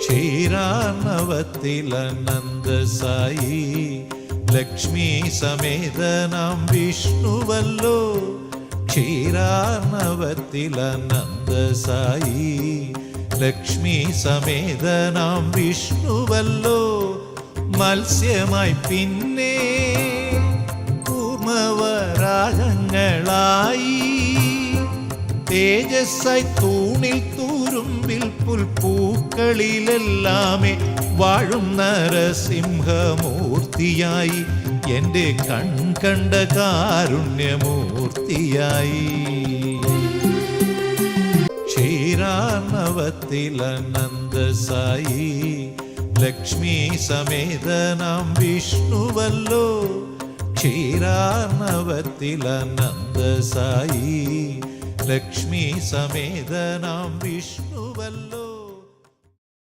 ക്ഷീരാർണവത്തിലനന്ദസായി ലക്ഷ്മി സമേതനാം വിഷ്ണുവല്ലോ. ക്ഷീരാർണവത്തിലനന്ദസായി ലക്ഷ്മി സമേതനാം വിഷ്ണുവല്ലോ. മത്സ്യമായി പിന്നെ കൂർമ്മവരാഗങ്ങളായി തേജസ്സായി തൂണിൽ തൂരുമ്പിൽ പുൽപ്പൂക്കളിലെല്ലാമേ വാഴും നരസിംഹമൂർത്തിയായി എൻ്റെ കൺകണ്ട കാരുണ്യമൂർത്തിയായി. ക്ഷീരാർണവത്തിലനന്ദസായി ലക്ഷ്മി സമേതനാം വിഷ്ണുവല്ലോ. ക്ഷീരാർണവത്തിലനന്ദസായി ലക്ഷ്മി സമേതനാം വിഷ്ണുവല്ലോ.